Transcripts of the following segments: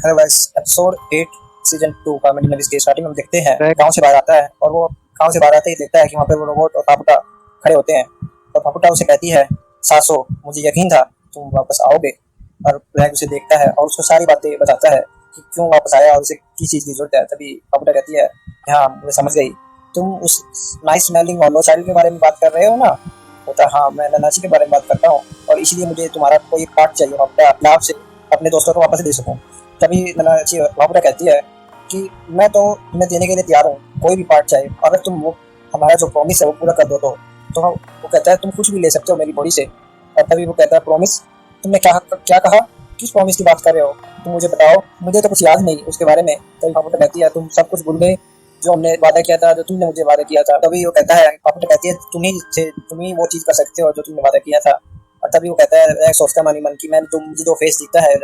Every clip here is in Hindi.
हेलो गाइस, एपिसोड 8 सीजन 2 का मैंने इसके स्टार्टिंग में देखते हैं गांव से बाहर आता है और वो गांव से बाहर आते ही देखता है कि वहाँ पे वो रोबोट और पापुटा खड़े होते हैं। और पापुटा उसे कहती है, सासो मुझे यकीन था तुम वापस आओगे। और ब्लैक उसे देखता है और उसको सारी बातें बताता है कि क्यों वापस आया और उसे किस चीज़ की जरूरत है। तभी पापुटा कहती है, हाँ मुझे समझ गई, तुम उस नाइस स्मेलिंग और लो चाइल्ड के बारे में बात कर रहे हो ना। होता हाँ, मैं ननाची के बारे में बात करता हूँ और इसलिए मुझे तुम्हारा कोई पार्ट चाहिए पापुटा, मैं आपसे अपने दोस्तों को वापस दे सकूँ। तभी ननाची पापुटा कहती है कि मैं तो तुम्हें देने के लिए तैयार हूँ, कोई भी पार्ट चाहे, अगर तुम वो हमारा जो प्रॉमिस है वो पूरा कर दो तो वो कहता है तुम कुछ भी ले सकते हो मेरी बॉडी से। और तभी वो कहता है, प्रॉमिस? तुमने क्या क्या कहा? किस प्रॉमिस की बात कर रहे हो? तुम मुझे बताओ, मुझे तो कुछ याद नहीं उसके बारे में। तभी पापुटा कहती है, तुम सब कुछ भूल गए जो हमने वादा किया था, जो तुमने मुझे वादा किया था। तभी वो कहता है, पापुटा कहती है, तुम ही वो चीज कर सकते हो जो तुमने वादा किया था। और तभी वो कहता है, सोचता मन ही मन की मैं जो मुझे जो फेस दिखता है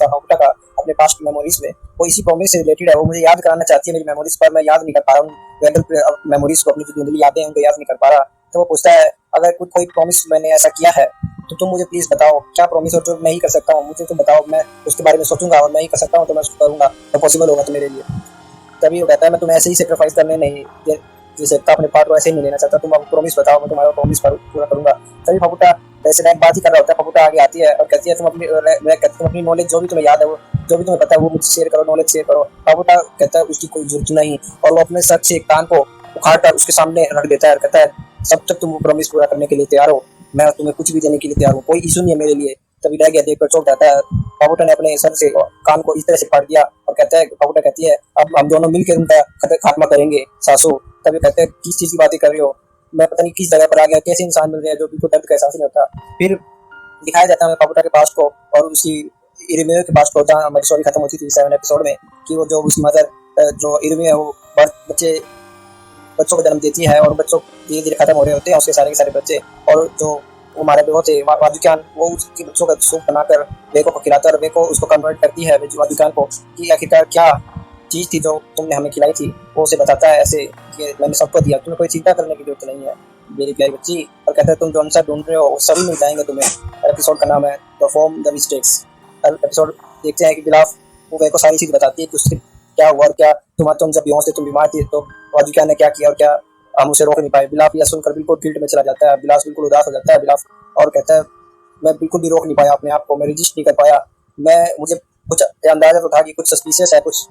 पापुटा का अपने पास्ट मेमोरीज में, वो इसी प्रॉमिस से रिलेटेड है। वो मुझे याद कराना चाहती है मेरी मेमोरीज पर, मैं याद नहीं कर पा रहा हूँ मेमोरीज को, अपनी जो धुंधली यादें उनको याद नहीं कर पा रहा। तो वो पूछता है, अगर कोई प्रॉमिस मैंने ऐसा किया है तो तुम मुझे प्लीज बताओ क्या प्रॉमिस हो जो मैं ही कर सकता हूँ, मुझे तुम बताओ, मैं उसके बारे में सोचूंगा और मैं ही कर सकता हूँ तो मैं उसको करूंगा, तो पॉसिबल होगा तो मेरे लिए। तभी वो कहता है, मैं तुम्हें ऐसे ही सेक्रीफाइस करने नहीं जैसे अपने पार्ट को ऐसे ही नहीं लेना चाहता, तुम अब प्रॉमिस बताओ, मैं तुम्हारा प्रॉमिस पूरा करूंगा। तभी फपुटा वैसे एक बात ही कर रहा होता है, फपुटा आगे आती है और कहती है, तुम अपनी नॉलेज जो भी तुम्हें याद है, वो जो भी तुम्हें पता है वो मुझसे शेयर करो, नॉलेज शेयर करो। फपुटा कहता है उसकी कोई जरूरत नहीं, और वो अपने सर से एक कान को उखाड़ कर उसके सामने रख देता है और कहता है, जब तक तुम प्रॉमिस पूरा करने के लिए तैयार हो मैं तुम्हें कुछ भी देने के लिए तैयार हूँ, कोई इशू नहीं है मेरे लिए। तभी रह गया देखकर चौंक जाता है। पापुटा ने अपने सर से कान को इस तरह से फाड़ दिया और कहता है, पापुटा कहती है, अब हम दोनों मिलकर उनका खात्मा करेंगे सासू। तभी कहते हैं, किस चीज की बातें कर रहे हो, मैं पता नहीं किस जगह पर आ गया, कैसे इंसान मिल गया जो बिल्कुल दर्द का एहसास नहीं होता। फिर दिखाया जाता है पापुटा के पास को और उसकी इरिमियो के पास को, जहाँ हमारी स्टोरी खत्म होती थी 7 एपिसोड में, कि वो जो उसकी मदर जो इरिमियो है वो बच्चों को जन्म देती है और बच्चों धीरे धीरे खत्म हो रहे होते हैं उसके सारे के सारे बच्चे। और जो वो हमारे वो थे वाजुकान, वो उसके बच्चों का सूप बनाकर वेको को खिलाता है और वेको उसको कन्वर्ट करती है वाजुकान को कि आखिरकार क्या चीज़ थी जो तुमने हमें खिलाई थी। वो उसे बताता है ऐसे कि मैंने सबको दिया, तुम्हें कोई चिंता करने की जरूरत नहीं है मेरी प्यारी बच्ची। और कहता है, तुम जो आंसर ढूंढ रहे हो वो सभी मिल जाएंगे तुम्हें। एपिसोड का नाम है परफॉर्म द मिस्टेक्स। एपिसोड देखते हैं कि बिलाफ वो वेको सारी चीज़ बताती है कि उससे क्या हुआ और क्या तुम जब बेहोश थे, तुम बीमार थे, तो वाजुकान ने क्या किया और क्या हम उसे रोक नहीं पाए। बिलाफ यह सुनकर बिल्कुल गिल्ट में चला जाता है, बिलास बिल्कुल उदास हो जाता है बिलाफ, और कहता है, मैं बिल्कुल भी रोक नहीं पाया अपने आप को, मैं रजिस्ट नहीं कर पाया, मुझे कुछ अंदाजा तो था कि कुछ सस्पिशियस है कुछ,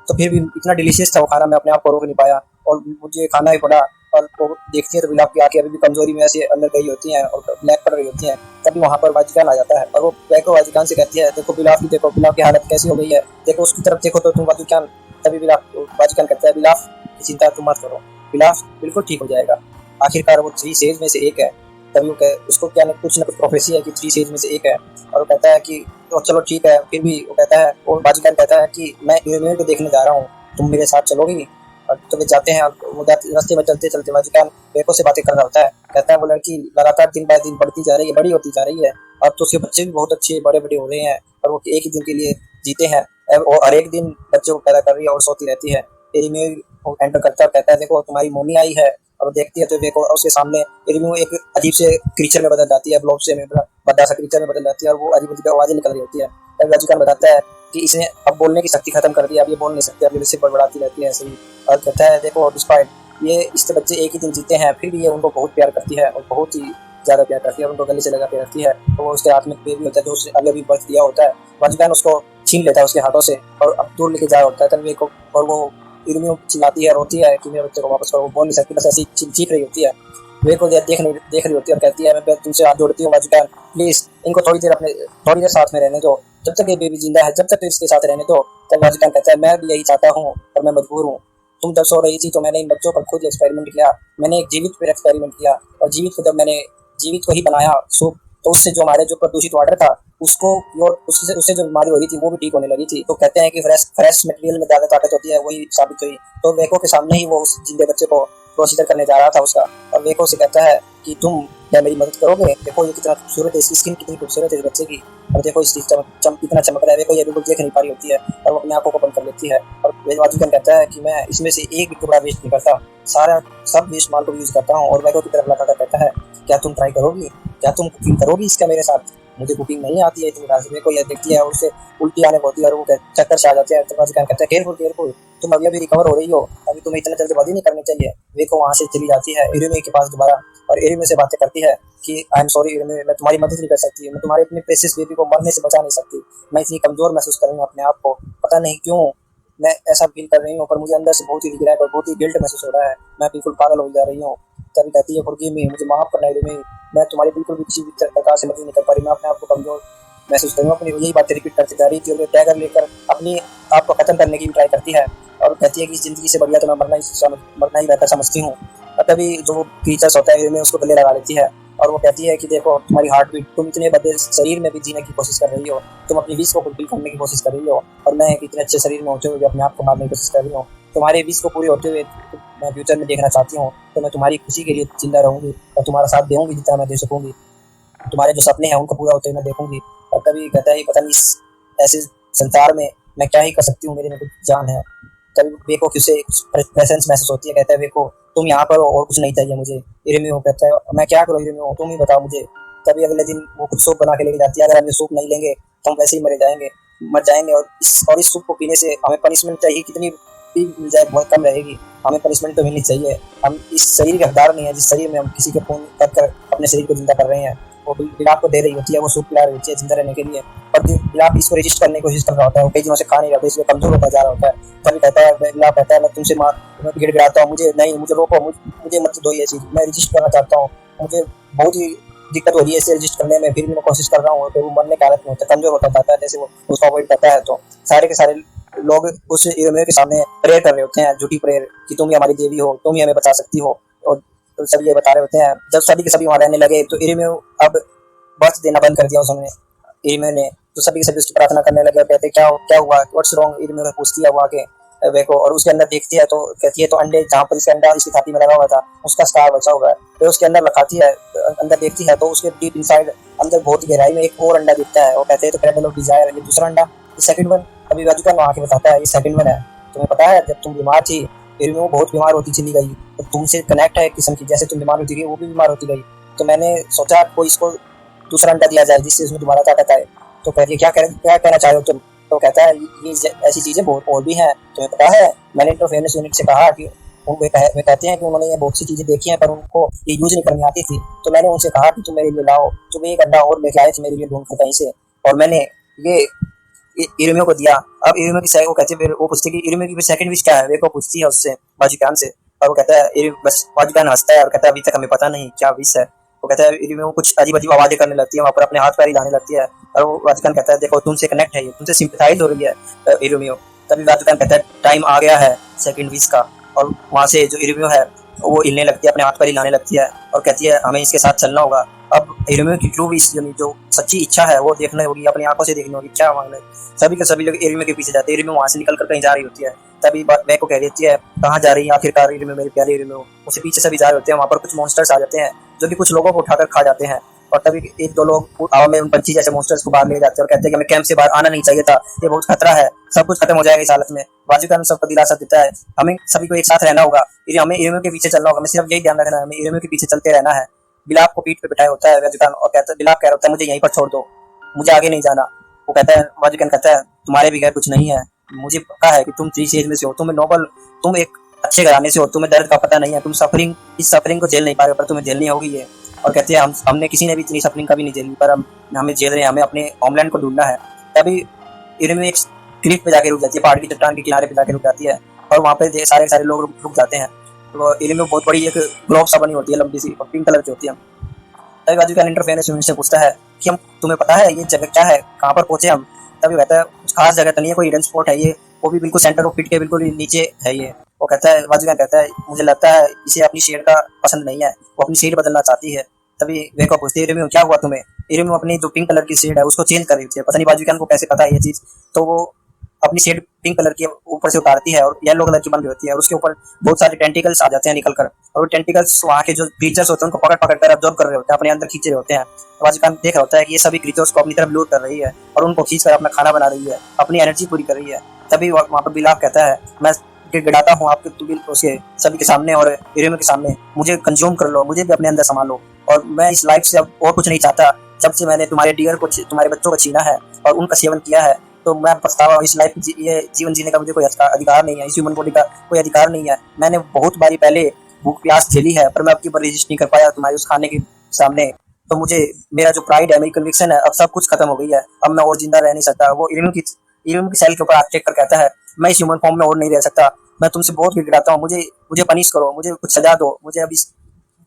तो फिर भी इतना डिलीशियस था वो खाना, मैं अपने आप को रोक नहीं पाया और मुझे खाना ही पड़ा। और वो देखती है तो बिलाप की आंखें अभी भी कमजोरी में ऐसे अंदर गई होती हैं और ब्लैक पड़ रही होती हैं। तभी वहाँ पर वाजिकान आ जाता है और वो बैको वाजिकान से कहती है, देखो बिलाप की हालत कैसी हो गई है, देखो उसकी तरफ देखो तो तुम वाजिकान। तभी वाजिकान कहता है, बिलाप की चिंता तुम मत करो, बिलाप बिल्कुल ठीक हो जाएगा, आखिरकार वो 3 सेज में से एक है। तभी वो उसको क्या कुछ ना कुछ प्रोफेसी है कि 3 सेज में से एक है। और वो कहता है कि तो चलो ठीक है, फिर भी वो कहता है, वो वाजिकान कहता है कि मैं यूनियन को देखने जा रहा हूँ, तुम मेरे साथ चलोगी? और तो वे जाते हैं, वो रास्ते में चलते चलते वाजिकान बेको से बातें कर रहा होता है, कहता है वो लड़की लगातार दिन बाय दिन बढ़ती जा रही है, बड़ी होती जा रही है, अब तो उसके बच्चे भी बहुत अच्छे बड़े बड़े हो रहे हैं और वो एक ही दिन के लिए जीते हैं, वो हर एक दिन बच्चे को पैदा कर रही है और सोती रहती है। इरिमियो एंटर करता है, कहता है, देखो तुम्हारी मम्मी आई है। और देखती है तो देखो उसके सामने इरिमियो एक अजीब से क्रीचर में बदल जाती है, ब्लॉब से में बड़ा सा क्रीचर में बदल जाती है और वो अजीब अजीब आवाजें निकल रही होती है। तब वाजिकान बताता है कि इसने अब बोलने की शक्ति खत्म कर दी, अब ये बोल नहीं सकती, अब ये सिर्फ बड़बड़ाती रहती है ऐसे ही। और कहता है, देखो डिस्पाइट ये इसके बच्चे एक ही दिन जीते हैं, फिर भी ये उनको बहुत प्यार करती है और बहुत ही ज्यादा प्यार करती है और उनको गले से लगा के रखती है। तो वो उसके हाथ में बेबी होता है जो उसने अभी अभी बर्थ दिया होता है, वाजिकान उसको छीन लेता है उसके हाथों से और अब दूर लेके जा होता है तन्वी को, और वो इरिमियो चिल्लाती है, रोती है कि मेरे बच्चे को वापस करो, वो बोल नहीं सकती, बस ऐसी चीख रही होती है। वे को देख रही होती है और कहती है, मैं तुमसे हाथ जोड़ती हूँ वाजिकान, प्लीज इनको थोड़ी देर साथ में रहने दो, जब तक ये बेबी जिंदा है जब तक इसके साथ रहने दो। तब वाजिकान कहता है, मैं भी यही चाहता हूँ और मैं मजबूर हूँ, तुम जब सो रही थी तो मैंने इन बच्चों पर खुद एक्सपेरिमेंट किया, मैंने एक जीवित पर एक्सपेरिमेंट किया और जीवित को ही बनाया सूप, तो उससे जो हमारे जो प्रदूषित वाटर था उसको उससे जो बीमारी हो रही थी वो भी ठीक होने लगी थी। तो कहते हैं कि फ्रेश मटेरियल में ज्यादा ताकत होती है, वही साबित हुई। तो वेको के सामने ही वो उस जिंदे बच्चे को प्रोसीजर करने जा रहा था उसका, और वेको से कहता है कि तुम क्या मेरी मदद करोगे, देखो ये कितना खूबसूरत है, इसकी स्किन कितनी खूबसूरत है इस बच्चे की, और देखो इसकी कितना चमक रहा है, वेको ये बिल्कुल देख नहीं पा रही होती है और वो अपनी आंखों को बंद कर लेती है। और वाजिकान कहता है कि मैं इसमें से एक भी टुकड़ा वेस्ट नहीं करता, सब वेस्ट माल को यूज करता हूँ। और वेको की तरफ लगा कहता है, क्या तुम ट्राई करोगी, क्या तुम कुकिंग करोगी इसका मेरे साथ? मुझे कुकिंग नहीं आती है इतनी खास। मेरे को ये देखती है और उससे उल्टी आने को होती है और वो चक्कर से आ जाते हैं। तो वाजुकान कहता है केयरफुल केयरफुल, तुम अभी अभी रिकवर हो रही हो, अभी तुम्हें इतना जल्दबाजी नहीं करनी चाहिए। वेको वहाँ से चली जाती है इरुमे के पास दोबारा और इरुमे से बातें करती है कि आई एम सॉरी इरुमे, मैं तुम्हारी मदद नहीं कर सकती, मैं तुम्हारे अपने प्रेशियस बेबी को मरने से बचा नहीं सकती। मैं इतनी कमजोर महसूस कर रही हूँ अपने आप को, पता नहीं क्यों मैं ऐसा फील कर रही हूँ, पर मुझे अंदर से बहुत ही रिग्रेट और बहुत ही गिल्ट महसूस हो रहा है। मैं बिल्कुल पागल हो जा रही हूँ। तभी कहती है फॉरगिव मी, मुझे माफ करना इरुमे, मैं तुम्हारी बिल्कुल भी किसी भी प्रकार से मदद नहीं कर पा रही, मैं अपने आप को कमजोर महसूस करूँ। अपनी यही बातें रिपीट करती जा रही थी और टैगर लेकर अपनी आप को खत्म करने की भी ट्राई करती है और कहती है कि जिंदगी से बढ़िया तो मैं मरना ही बेहतर समझती हूँ। और तभी जो क्रीचर्स होता है इरुमे उसको गले लगा लेती है और वो कहती है कि देखो तुम्हारी हार्ट बीट, तुम इतने बड़े शरीर में भी जीने की कोशिश कर रही हो, तुम अपनी विश को फुलफिल करने की कोशिश कर रही हो और मैं इतने अच्छे शरीर में होते हुए भी अपने आप को मारने की कोशिश कर रही हूँ। तुम्हारे विश को पूरे होते हुए मैं फ्यूचर में देखना चाहती हूँ, तो मैं तुम्हारी खुशी के लिए जिंदा रहूंगी और तुम्हारा साथ दूंगी जितना मैं दे सकूंगी, तुम्हारे जो सपने हैं उनको पूरा होते हुए मैं देखूंगी। और कभी कहता है पता नहीं इस ऐसे संसार में मैं क्या ही कर सकती हूँ, मेरे में कुछ जान है। कभी वेको किसे प्रेजेंस महसूस होती है, कहता है वेको तुम यहाँ पर हो और कुछ नहीं चाहिए मुझे। इरुमे कहता है मैं क्या करूँ इरुमे, तुम ही बताओ मुझे। तभी अगले दिन वो कुछ सूप बना के लेके जाती है, अगर हम ये सूप नहीं लेंगे तो हम वैसे ही मर जाएंगे और इस सूप को पीने से हमें पनिशमेंट चाहिए कितनी भी मिल जाए बहुत कम रहेगी, हमें पनिशमेंट तो मिलनी चाहिए। हम इस शरीर के हकदार नहीं है जिस शरीर में हम किसी के खून कर अपने शरीर को जिंदा कर रहे हैं। वो बिलाप को दे रही होती है, वो सूप पिला रही होती है जिंदा रहने के लिए, पर बिलाप इसको रजिस्ट करने की कोशिश कर रहा होता है, वो कई दिनों से खा नहीं रहा होता, इसलिए कमजोर होता जा रहा होता है। तभी कहता है बिलाप कहता है मैं तुमसे गिड़गिड़ाता हूँ, मुझे रोको, मुझे मत दो ये चीज़, मैं रजिस्ट करना चाहता हूँ, मुझे बहुत ही दिक्कत हो रही है इसे रजिस्ट करने में, फिर भी मैं कोशिश कर रहा हूँ। तो वो मरने की हालत में होता है, कमजोर होता जाता है, जैसे वो उसको अवॉइड करता है तो सारे के सारे लोग उस इरुमे के सामने प्रेयर कर रहे होते हैं, झूठी प्रेयर कि तुम ही हमारी देवी हो, तुम ही हमें बचा सकती हो। और तो सभी ये बता रहे होते हैं। जब सभी के सभी वहाँ रहने लगे तो इरुमे अब बर्थ देना बंद कर दिया उसने, इरुमे ने। तो सभी के सभी उसकी प्रार्थना करने लगे, कहते क्या हुआ, व्हाट्स रॉन्ग, इरुमे पूछती है वो आके वेको, और उसके अंदर देखती है तो कहती है तो अंडे जहाँ पर इसके अंडा इसकी छाती में लगा हुआ था उसका स्कार बचा हुआ है, फिर उसके अंदर रखाती है, अंदर देखती है तो उसके डीप इनसाइड अंदर बहुत गहराई में एक और अंडा दिखता है। वो कहते हैं तो क्रैडल ऑफ डिजायर, ये दूसरा अंडा, सेकंड वन। अभी वाजुकान वहाँ के बताता है ये सेकंड वन है, तुम्हें पता है जब तुम बीमार थी फिर वो बहुत बीमार होती चली गई, तो तुमसे कनेक्ट है एक किस्म की, जैसे तुम बीमार होती गई वो भी बीमार होती गई, तो मैंने सोचा कोई इसको दूसरा अंडा दिया जाए जिससे उसमें दोबारा ताकत आए। तो कहती है क्या कहना चाहे हो तुम। तो कहता है ये ऐसी चीजें बहुत और भी हैं, तुम्हें पता है मैंने इंटरफेरेंस यूनिट से कहा कि वे कहते हैं कि उन्होंने ये बहुत सी चीजें देखी हैं पर उनको ये यूज नहीं करनी आती थी, तो मैंने उनसे कहा कि तुम मेरे लिए लाओ, तुम एक अंडा और लेके आए थे मेरे लिए ढूंढ कर कहीं से, और मैंने ये इरुमे को दिया। अब इरुमे की वो कहते फिर वो पूछती कि इरुमे की सेकंड विश क्या है, वे को पूछती है उससे वाजुकान से, और वो कहता है बस वाजुकान हंसता है और कहता है अभी तक हमें पता नहीं क्या विश है। वो कहता है इरुमे वो कुछ अजीब अजीब आवाजें करने लगती है, वहाँ पर अपने हाथ पैर हिलाने लगती है, और वो वाजुकान कहता है देखो तुमसे कनेक्ट है, ये तुमसे सिंपैथाइज हो रही है इरुमे। तभी वाजुकान कहता है टाइम आ गया है सेकंड विश का, और वहाँ से जो इरुमे है वो हिलने लगती है, अपने हाथ पैर हिलाने लगती है और कहती है हमें इसके साथ चलना होगा। अब इरुमे की ट्रू विश यानी जो सच्ची इच्छा है वो देखनी होगी, अपनी आंखों से देखनी होगी क्या मांगना है। सभी के सभी लोग इरुमे के पीछे जाते हैं, इरुमे वहाँ से निकल कर कहीं जा रही होती है। तभी वे को कह देती है कहाँ जा रही है आखिरकार इरुमे, मेरी प्यारी इरुमे। उसके पीछे सभी जा रहे होते हैं, वहाँ पर कुछ मॉन्स्टर्स आ जाते हैं जो कि कुछ लोगों को उठाकर खा जाते हैं, और तभी एक दो लोग हवा में उन पंछी जैसे मॉन्स्टर्स को बाहर ले जाते हैं और कहते हैं कि हमें कैंप से बाहर आना नहीं चाहिए था, ये बहुत खतरा है, सब कुछ खत्म हो जाएगा इस हालत में। वाजुकान सबको दिलासा देता है हमें सभी को एक साथ रहना होगा, हमें इरुमे के पीछे चलना होगा, हमें सिर्फ यही ध्यान रखना है, हमें इरुमे के पीछे चलते रहना है। बिलाप को पीठ पे बिठाया होता है वाजुकान और कहता है बिलाप कह रहा होता है मुझे यहीं पर छोड़ दो, मुझे आगे नहीं जाना। वो कहता है वाजुकान कहता है तुम्हारे बगैर कुछ नहीं है, मुझे पता है कि तुम 3 एज में से हो, तुम नोबल, तुम एक अच्छे घराने से हो, तुम्हें दर्द का पता नहीं है, तुम इस सफरिंग को झेल नहीं पा रहे, पर तुम्हें झेलनी होगी ये। और कहते हैं हमने किसी ने भी इतनी सफरिंग कभी नहीं झेली, पर हमें झेल रहे हैं, हमें अपने होमलैंड को ढूंढना है। तभी इरुमे एक क्लिफ पे जाके रुक जाती है, पहाड़ की चट्टान के किनारे पे जाके रुक जाती है, और वहाँ पे सारे लोग रुक जाते हैं। तो इरुमे बहुत बड़ी एक ग्लोब सा बनी होती है, लंबी सी, पिंक कलर की होती है। तभी वाजुकान इंटरफेरेंस यूनिट से पूछता है कि हम तुम्हें पता है ये जगह क्या है, कहाँ पर पहुंचे हम। तभी कहता है कुछ खास जगह तो नहीं है, कोई हिडन स्पॉट है ये, वो भी बिल्कुल सेंटर ऑफ पिट के बिल्कुल नीचे है ये। वो कहता है वाजुकान कहता है मुझे लगता है इसे अपनी शेड का पसंद नहीं है, वो अपनी शेड बदलना चाहती है। तभी वे को पूछती है इरुमे क्या हुआ तुम्हें। इरुमे अपनी जो पिंक कलर की शेड है उसको चेंज कर रही होती है, पता नहीं वाजुकान को कैसे पता है ये चीज, तो वो अपनी शेड पिंक कलर की ऊपर से उतारती है और येलो कलर की बन रही होती है, और उसके ऊपर बहुत सारे टेंटिकल्स आ जाते हैं निकल कर, और वो टेंटिकल्स वहाँ के जो क्रीचर्स होते हैं उनको पकड़ पकड़ कर अब्जॉर्ब कर रहे होते हैं, अपने अंदर खींच रहे होते हैं। तो वाजुकान देख रहा होता है कि ये सभी क्रीचर्स को अपनी तरफ लूट कर रही है और उनको खींच कर अपना खाना बना रही है, अपनी एनर्जी पूरी कर रही है। तभी वहाँ पर बिलाप कहता है मैं गिड़गिड़ाता हूँ आपके उसके सभी के सामने और इरुमे के सामने, मुझे कंज्यूम कर लो, मुझे भी अपने अंदर संभाल लो, और मैं इस लाइफ से अब और कुछ नहीं चाहता, जब से मैंने तुम्हारे डियर को तुम्हारे बच्चों को छीना है और उनका सेवन किया है, तो मैं पछतावा इस लाइफ ये जीवन जीने का मुझे कोई अधिकार नहीं है, इस ह्यूमन बॉडी का कोई अधिकार नहीं है। मैंने बहुत बारी पहले भूख प्यास झेली है, पर मैं आपके ऊपर रेजिस्ट नहीं कर पाया तुम्हारे उस खाने के सामने। तो मुझे मेरा जो प्राइड है, मेरी कन्विक्शन है, अब सब कुछ खत्म हो गई है। अब मैं और जिंदा रह नहीं सकता। वो इल्म की सेल के ऊपर हाथ टेक कर कहता है, मैं इस ह्यूमन फॉर्म में और नहीं रह सकता। मैं तुमसे बहुत गिड़गिड़ाता हूँ, मुझे मुझे पनिश करो, मुझे कुछ सजा दो। मुझे अभी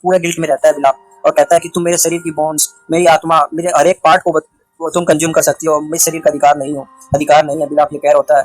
पूरे गिल्ट में रहता है बिलाप, और कहता है कि तुम मेरे शरीर की बोन्स, मेरी आत्मा, मेरे हर एक पार्ट को वो तुम कंज्यूम कर सकती हो। मेरे शरीर का अधिकार नहीं है बिलाप ये कह होता है।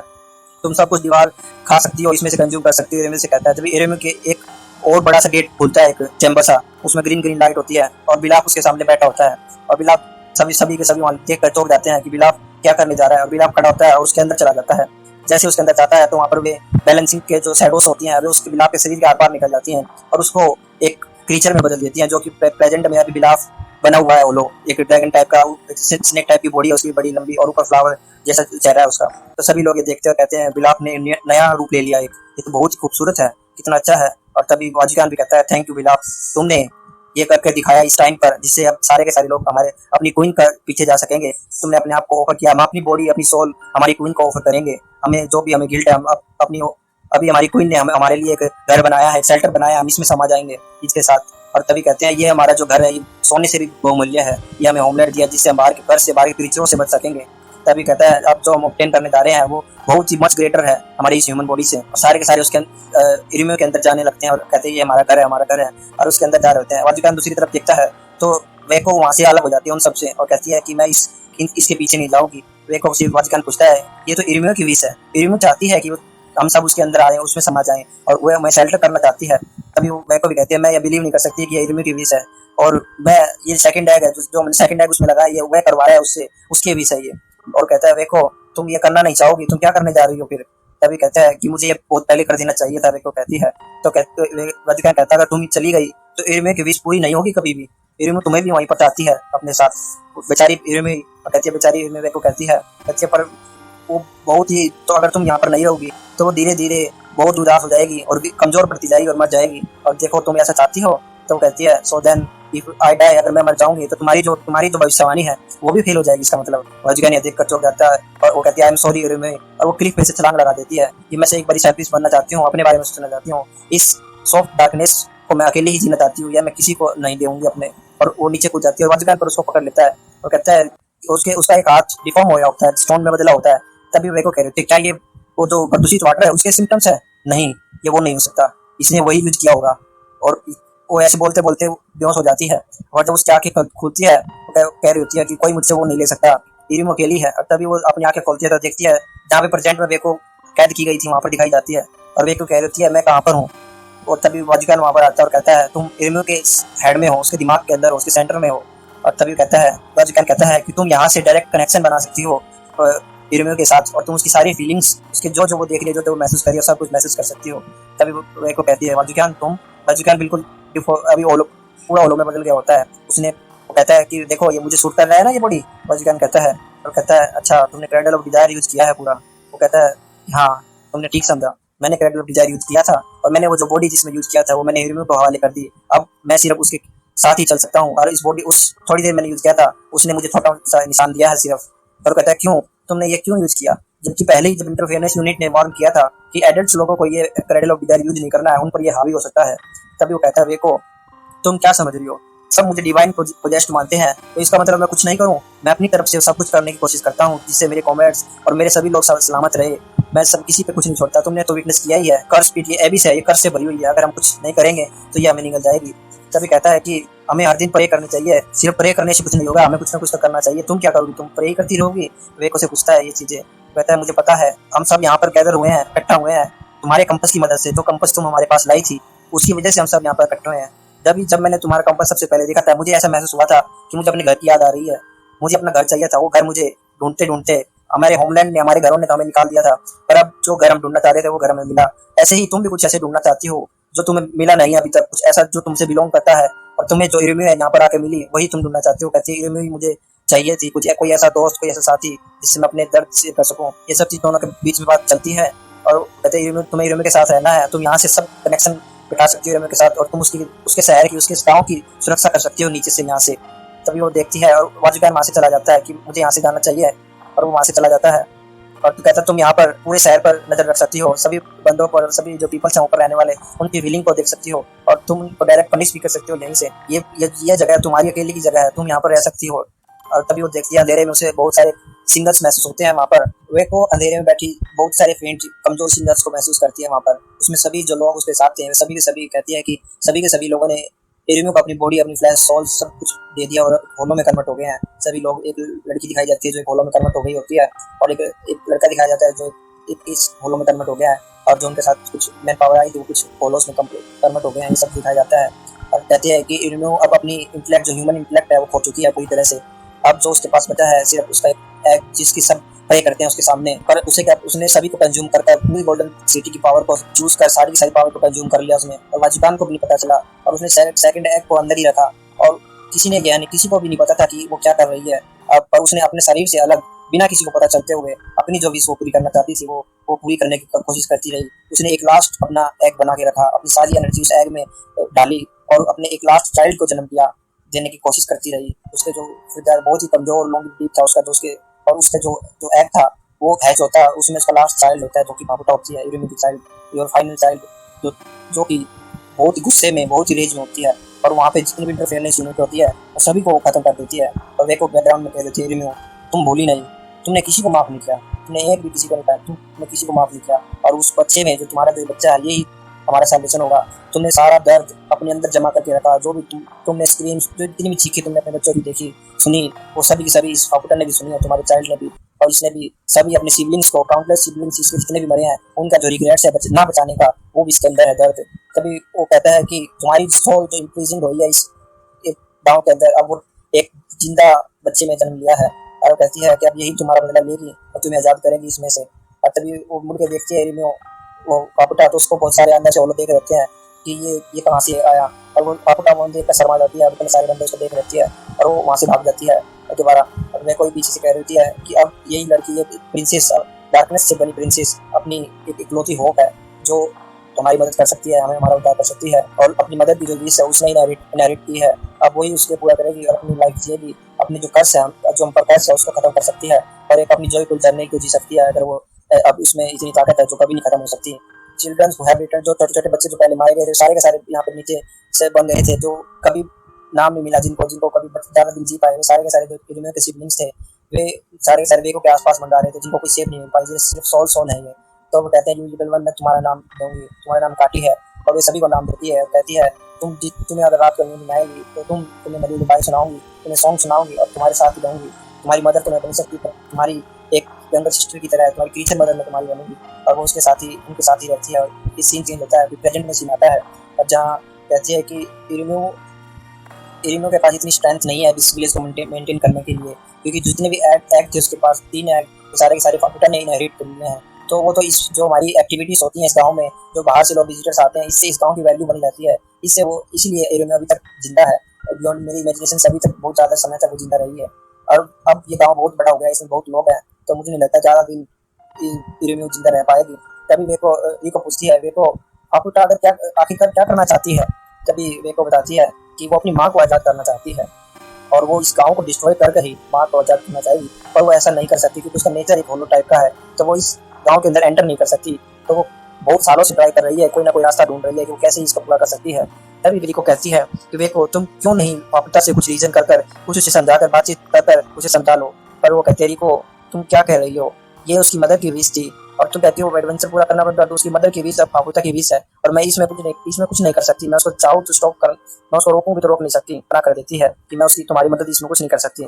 तुम सब कुछ दीवार खा सकती हो, इसमें से कंज्यूम कर सकती हो, इनमें से कहता है। जब एरेम्यू के एक और बड़ा सा गेट खुलता है, एक चैम्बर सा, उसमें ग्रीन ग्रीन लाइट होती है और बिलाप उसके सामने बैठा होता है। और बिलाप सभी के सभी वहां देख कर चौंक जाते हैं कि बिलाप क्या करने जा रहा है। और बिलाप खड़ा होता है और उसके अंदर चला जाता है। जैसे उसके अंदर जाता है तो वहाँ पर वे बैलेंसिंग के जो शैडोस होती हैं, वे उसके बिलाप के शरीर के आर पार निकल जाती हैं और उसको एक क्रीचर में बदल देती हैं, जो कि प्रेजेंट में अभी बिलाप बना हुआ है। वो लोग एक ड्रैगन टाइप का, स्नेक टाइप की बॉडी है उसकी, बड़ी लंबी, और ऊपर फ्लावर जैसा चेहरा है उसका। तो सभी लोग ये देखते हैं, कहते हैं बिलाप ने नया रूप ले लिया, एक ये तो बहुत ही खूबसूरत है, कितना अच्छा है। और तभी वाजिकान भी कहता है, थैंक यू बिलाप, तुमने ये करके दिखाया इस टाइम पर, जिससे अब सारे के सारे लोग हमारे अपनी क्वीन का पीछे जा सकेंगे। तुमने अपने आप को ऑफर किया, हम अपनी बॉडी, अपनी सोल हमारी क्वीन को ऑफर करेंगे। हमें जो भी हमें गिल्ट है, हम अपनी अभी हमारी क्वीन ने हमारे लिए एक घर बनाया है, शेल्टर बनाया है, हम इसमें समा जाएंगे इसके साथ। और तभी कहते हैं, ये हमारा जो घर है, ये सोने से भी बहुमूल्य है, ये हमें होमलैंड दिया, जिससे हम बाहर के घर से, बाहर के क्रीचरों से बच सकेंगे। तभी कहता है, अब जो हम ऑब्टेन करने जा रहे हैं वो बहुत ही मच ग्रेटर है हमारी इस ह्यूमन बॉडी से। और सारे के सारे उसके इरिम्यू के अंदर जाने लगते हैं और कहते हैं, ये हमारा घर है, हमारा घर है, और उसके अंदर जा रहे होते हैं। वाजिकान दूसरी तरफ देखता है तो वेको वहाँ से अलग हो जाती है उन सबसे और कहती है कि मैं इसके पीछे नहीं जाऊंगी। वेको से वाजिकान पूछता है, ये तो इरिम्यू की विश है, इरिम्यू चाहती है कि हम सब उसके अंदर आए, उसमें समा जाएं, और वो हमें शेल्टर करना चाहती है। तभी वो वेको भी कहती है, मैं ये बिलीव नहीं कर सकती कि ये इरिम्यू की विश है, और मैं ये सेकंड एग है जो मैंने सेकंड एग उसमें लगाया, ये वह करवा रहा है उससे, उसकी विश है ये। और कहता है, वेको तुम ये करना नहीं चाहोगी, तुम क्या करने जा रही हो फिर? तभी कहता है कि मुझे ये बहुत पहले कर देना चाहिए था। वेको कहती है, तो वाजिकान कहता है, अगर तुम चली गई तो इरिम्यू की विश पूरी नहीं होगी कभी भी। इरिम्यू तुम्हें भी वहीं पर चाहती है अपने साथ, बेचारी इरिम्यू कहती है, बेचारी इरिम्यू वेको कहती है पर वो बहुत ही, तो अगर तुम यहाँ पर नहीं रहोगी तो वो धीरे धीरे बहुत उदास हो जाएगी और कमजोर पड़ती जाएगी और मर जाएगी। और देखो तुम ऐसा चाहती हो। तो कहती है, so then if I die, अगर मैं मर जाऊंगी तो तुम्हारी जो भविष्यवाणी है वो भी फेल हो जाएगी, इसका मतलब। वाजिकान ये देखकर चौंक जाता है और वो कहती है, आई एम सॉरी इरिम्यू, और वो क्लिफ पे से छलांग लगा देती है कि मैं से एक बड़ी साइंटिस्ट बनना चाहती हूँ, अपने बारे में सोचना चाहती हूँ, इस सॉफ्ट डार्कनेस को मैं अकेले ही जीना चाहती हूँ, या मैं किसी को नहीं दूंगी अपने। और वो नीचे कूद जाती है और वाजिकान पर उसको पकड़ लेता है और कहता है, उसका एक हाथ डिफॉर्म हो गया होता है, स्टोन में बदला होता है। तभी वेको कह रहे थे, क्या ये वो जो प्रदूषित वाटर है उसके सिम्टम्स है? नहीं, ये वो नहीं हो सकता, इसने वही यूज किया होगा। और वो ऐसे बोलते बोलते बेहोश हो जाती है और जब उसकी आंखें खुलती है तो कह रही होती है कि कोई मुझसे वो नहीं ले सकता, इरिम्यू अकेली है। और तभी वो अपनी आंखें खोलती है तो देखती है जहाँ पे प्रेजेंट में वेको कैद की गई थी वहाँ पर दिखाई जाती है। और वेको कह रही होती है, मैं कहाँ पर हूँ? और तभी वाजिकान वहाँ पर आता है और कहता है, तुम इरिम्यू के हेड में हो, उसके दिमाग के अंदर हो, उसके सेंटर में हो। और तभी वाजिकान कहता है कि तुम यहाँ से डायरेक्ट कनेक्शन बना सकती हो इरिम्यू के साथ, और तुम उसकी सारी फीलिंग्स, उसके जो वो देख रही है, जो महसूस कर रही है, सब कुछ महसूस कर सकती हो। तभी वेको कहती है, वाजिकान बिल्कुल अभी पूरा ओलो में बदल गया होता है। उसने वो कहता है कि देखो ये मुझे सूट कर रहा है ना ये बॉडी। वाजिकान कहता है और कहता है, अच्छा तुमने क्रैडल ऑफ डिजायर यूज किया है पूरा? वो कहता है, हाँ तुमने ठीक समझा, मैंने क्रैडल ऑफ डिजायर यूज किया था और मैंने वो जो बॉडी जिसमें यूज किया था वो मैंने इरिम्यू को हवाले कर दी। अब मैं सिर्फ उसके साथ ही चल सकता हूँ, और इस बॉडी उस थोड़ी देर मैंने यूज किया था, उसने मुझे छोटा सा निशान दिया है सिर्फ। और कहता है, क्यों तुमने ये क्यों यूज किया? जबकि पहले ही जब इंटरफेरेंस यूनिट ने वार्न किया था कि एडल्ट लोगों को ये क्रैडल ऑफ डिजायर यूज नहीं करना है, उन पर ये हावी हो सकता है। तभी वो कहता है, वेको तुम क्या समझ रही हो? सब मुझे डिवाइन पोजेस्ट मानते हैं, तो इसका मतलब मैं कुछ नहीं करूं? मैं अपनी तरफ से सब कुछ करने की कोशिश करता हूं जिससे मेरे कॉमेट्स और मेरे सभी लोग सलामत रहे। मैं सब किसी पे कुछ नहीं छोड़ता। तुमने तो विटनेस किया ही है, कर्स पीट, ये एबिस है, ये कर्स से भरी हुई है, अगर हम कुछ नहीं करेंगे तो ये हमें निकल जाएगी। तभी कहता है कि हमें हर दिन प्रे करनी चाहिए, सिर्फ प्रे करने से कुछ नहीं होगा, हमें कुछ ना कुछ तो करना चाहिए। तुम क्या करोगी? तुम प्रे करती रहोगी? वेको से पूछता है ये चीजें। कहता है, मुझे पता है, हम सब यहाँ पर गैदर हुए हैं, इकट्ठा हुए हैं तुम्हारे कंपस की मदद से। जो कंपस तुम हमारे पास लाई थी उसकी वजह से हम सब यहाँ पर इकट्ठे हुए हैं। जब मैंने तुम्हारा कंपस सबसे पहले देखा था, मुझे ऐसा महसूस हुआ था कि मुझे अपने घर की याद आ रही है, मुझे अपना घर चाहिए था। वो घर मुझे ढूंढते ढूंढते हमारे होमलैंड ने, हमारे घरों ने तो हमें निकाल दिया था, पर अब जो घर हम ढूंढना चाह रहे थे वो घर हमें मिला। ऐसे ही तुम भी कुछ ऐसे ढूंढना चाहती हो जो तुम्हें मिला नहीं अभी तक, कुछ ऐसा जो तुमसे बिलोंग करता है, और तुम्हें जो इरिम्यू है यहाँ पर आके मिली वही तुम ढूंढना चाहती हो। कहती है, इरिम्यू मुझे चाहिए थी, कुछ कोई ऐसा दोस्त, कोई ऐसा साथी जिससे मैं अपने दर्द से कर सकूँ। ये सब चीज दोनों के बीच में बात चलती है और कहते हैं, तुम्हें इरिम्यू के साथ रहना है, तुम यहाँ से सब कनेक्शन बिठा सकती हो इरिम्यू के साथ, और तुम उसके शहर की, उसके गाँव की सुरक्षा कर सकती हो नीचे से, यहाँ से। तभी वो देखती है और वाजुकान वहाँ से चला जाता है कि मुझे यहाँ से जाना चाहिए, और वो वहाँ से चला जाता है। और तू कहता है तुम यहाँ पर पूरे शहर पर नजर रख सकती हो, सभी बंदों पर, सभी जो पीपल्स हैं ऊपर रहने वाले, उनकी फीलिंग को देख सकती हो, और तुम उनको डायरेक्ट पनिश भी कर सकती हो यहीं से। ये जगह तुम्हारी अकेले की जगह है, तुम यहाँ पर रह सकती हो। और तभी वो देखती है अंधेरे में उसे बहुत सारे सिंगल्स महसूस होते हैं वहाँ पर। वे को अंधेरे में बैठी बहुत सारे फेंट कमजोर सिंगल्स को महसूस करती है वहाँ पर। उसमें सभी जो लोग उसके साथ थे सभी के सभी कहती है कि सभी के सभी लोगों ने एरियो को अपनी बॉडी, अपनी फ्लैश, सोल सब कुछ दे दिया और होलो में कन्वर्ट हो गए हैं सभी लोग। एक लड़की दिखाई जाती है जो एक होलो में कन्वर्ट हो गई होती है, और एक लड़का दिखाया जाता है जो इस होलो में कन्वर्ट हो गया है, और जो उनके साथ कुछ मैन पावर आई थी कुछ होलोस में कन्वर्ट हो गए हैं, ये सब दिखाया जाता है। और कहते हैं कि एरियो अब अपनी इंटेलेक्ट, जो ह्यूमन इंटेलेक्ट है वो खो चुकी है पूरी तरह से। अब जो उसके पास बचा है सिर्फ उसका एक जिसकी सब प्रे करते हैं उसके सामने, पर उसे क्या, उसने सभी को कंज्यूम करके पूरी गोल्डन सिटी की पावर को चूज कर सारी की सारी पावर को कंज्यूम कर लिया उसने। और वाजुकान को भी नहीं पता चला, और उसने सेकंड एक्ट को अंदर ही रखा, और किसी ने ज्ञान, किसी को भी नहीं पता था कि वो क्या कर रही है। अब पर उसने अपने शरीर से अलग, बिना किसी को पता चलते हुए, अपनी जो विश वो पूरी करना चाहती थी वो पूरी करने की कोशिश करती रही। उसने एक लास्ट अपना एग बना के रखा, अपनी सारी एनर्जी उस एग में डाली, और अपने एक लास्ट चाइल्ड को जन्म दिया, देने की कोशिश करती रही। उसके जो फिर बहुत ही कमजोर लॉन्ग डीप था उसका, जो उसके, और उसका जो एग था वो हैच होता है, उसमें उसका लास्ट चाइल्ड होता है जो कि पापुटा होती है, इरुमी की चाइल्ड, योर फाइनल चाइल्ड, जो कि बहुत गुस्से में, बहुत ही रेज में होती है, और वहाँ पे जितनी भी इंटरफेरेंस यूनिट होती है वो सभी को खत्म कर देती है। और वे को बैकग्राउंड में कह देती है, इरुमी तुम भूली नहीं, तुमने किसी को माफ नहीं किया, तुमने एक भी किसी को नहीं पाया, तुमने किसी को माफ नहीं किया, और उस बच्चे में, जो तुम्हारा जो बच्चा है, यही हमारा सैल्वेशन होगा। तुमने सारा दर्द अपने अंदर जमा करके रखा, जो भी तुमने स्क्रीन, जो इतनी भी चीखें तुमने अपने बच्चों की देखी, सुनी, वो सभी की सभी इस पापुटर ने भी सुनी, और तुम्हारे चाइल्ड ने भी, और इसने भी सभी अपने सिबलिंग्स को, काउंटलेस सिबलिंग्स इसके जितने भी मरे हैं, उनका जो रिग्रेट्स है ना बचाने का, वो भी इसके अंदर है दर्द। तभी वो कहता है कि तुम्हारी सोल जो इम्प्रिजन हुई है इस गाँव के अंदर, अब वो एक जिंदा बच्चे में जन्म लिया है, और कहती है कि अब यही तुम्हारा बदला लेगी और तुम्हें आजाद करेगी इसमें से। और तभी वो मुड़ के देखती है वो पापुटा, तो उसको बहुत सारे अंदर से वो लोग देख रहते हैं कि ये कहाँ से आया, और वो पापुटा वो देख कर शर्मा जाती है, और सारे बंदे उसको देख रहती है, और वो वहाँ से भाग जाती है दोबारा। और मैं कोई पीछे से कह रही है कि अब यही लड़की, ये प्रिंसेस, डार्कनेस से बनी प्रिंसेस, अपनी एक इकलौती होप है जो तुम्हारी मदद कर सकती है, हमें हमारा उद्धार कर सकती है, और अपनी मदद की जो विश है उसने इनहेरिट की है, अब वही उसके पूरा करेगी और अपनी लाइफ जिएगी, अपनी जो कर्ज है, जो हम पर कर्ज है उसको खत्म कर सकती है, और एक अपनी जॉयफुल जर्नी को जी सकती है, अगर वो अब इसमें इतनी ताकत है जो कभी नहीं खत्म हो सकती। चिल्ड्रन हु हैव रिटर्न, जो छोटे छोटे बच्चे जो पहले मारे गए थे सारे के सारे यहाँ पर नीचे से बन गए थे, जो कभी नाम नहीं मिला, जिनको कभी ज्यादा दिन जी पाए, वो सारे के सारे जो इरिमियो के सिबलिंग्स थे, वे सारे के सारे वेगो के आसपास मंडा रहे थे, जिनको कोई सेफ नहीं मिल पाई, सिर्फ सोल है ये। तो वो कहते हैं यू लिटिल वन, मैं तुम्हारा नाम दूंगी, तुम्हारा नाम काटी है, और वे सभी को नाम देती है, और कहती है तुम्हें अगर रात को नींद नहीं आएगी तो तुम्हें मेरी लुबाई सुनाऊंगी, तुम्हें सॉन्ग सुनाऊंगी, और तुम्हारे साथ ही रहूंगी, तुम्हारी मदर तुम्हें बन सकती है, तुम्हारी एक यंगर सिस्टर की तरह, तुम्हारी क्रीचर मदर में तुम्हारी बनूंगी, और वो उसके साथ ही, उनके साथ ही रहती है। और ये सीन चेंज होता है, प्रेजेंट में सीन आता है, और जहाँ कहती है कि इरिनो के पास इतनी स्ट्रेंथ नहीं है इस विलेज को मेंटेन करने के लिए, क्योंकि जितने भी एक्ट थे उसके पास 3 एक्ट सारे के सारे पापुटा ने इनहेरिट कर लिए हैं। तो वो तो इस जो हमारी एक्टिविटीज होती हैं इस गांव में, जो बाहर से लोग विजिटर्स आते हैं, इससे इस गांव की वैल्यू बनी रहती है, इससे वो इसीलिए इरिनो अभी तक जिंदा है, बियॉन्ड मेरी इमेजिनेशन से अभी तक बहुत ज़्यादा समय तक वो जिंदा रही है। और अब ये गाँव बहुत बड़ा हो गया है, इसमें बहुत लोग हैं, तो मुझे नहीं लगता ज़्यादा दिन इरिनो जिंदा रह पाएगी। तभी वे को पूछती है, वे को पापुटा अगर क्या आखिरकार क्या करना चाहती है, तभी वे को बताती है कि वो अपनी माँ को आज़ाद करना चाहती है, और वो इस गांव को डिस्ट्रॉय करके ही माँ को आज़ाद करना चाहेगी, पर वो ऐसा नहीं कर सकती क्योंकि उसका नेचर एक होलो टाइप का है, तो वो इस गांव के अंदर एंटर नहीं कर सकती। तो वो बहुत सालों से ट्राई कर रही है, कोई ना कोई रास्ता ढूंढ रही है कि वो कैसे इसको पूरा कर सकती है। तभी वे को कहती है कि वे को तुम क्यों नहीं पापुटा से कुछ रीजन कर कुछ उसे समझाकर, बातचीत कर उसे समझा लो। पर वो कहती है को तुम क्या कह रही हो, ये उसकी मदर की विश थी, और तुम कहती हो वो एडवेंचर पूरा करना पड़ता, तो उसकी मदर की विश अब पापुटा की विश है, और मैं इसमें कुछ नहीं कर सकती, मैं उसको चाहूँ तो स्टॉप कर, मैं उसको रोकूं भी तो रोक नहीं सकती। मना कर देती है कि मैं उसकी तुम्हारी मदद इसमें कुछ नहीं कर सकती,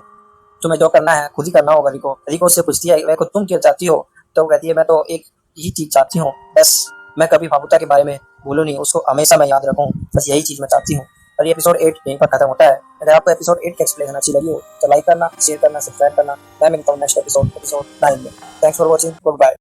तुम्हें जो करना है खुद ही करना होगा। रिको उससे पूछती है वे को तुम क्या चाहती हो, तो वो कहती है मैं तो एक ही चीज चाहती हूँ, बस मैं कभी पापुटा के बारे में भूलूं नहीं, उसको हमेशा मैं याद रखूँ, बस यही चीज मैं चाहती हूँ। और ये एपिसोड 8 यहीं पर खत्म होता है। अगर आपको एपिसोड 8 का एक्सप्लेनेशन अच्छी लगी हो तो लाइक करना, शेयर करना, सब्सक्राइब करना। मैं मिलता हूँ नेक्स्ट एपिसोड 9 में। Thanks for watching, good bye.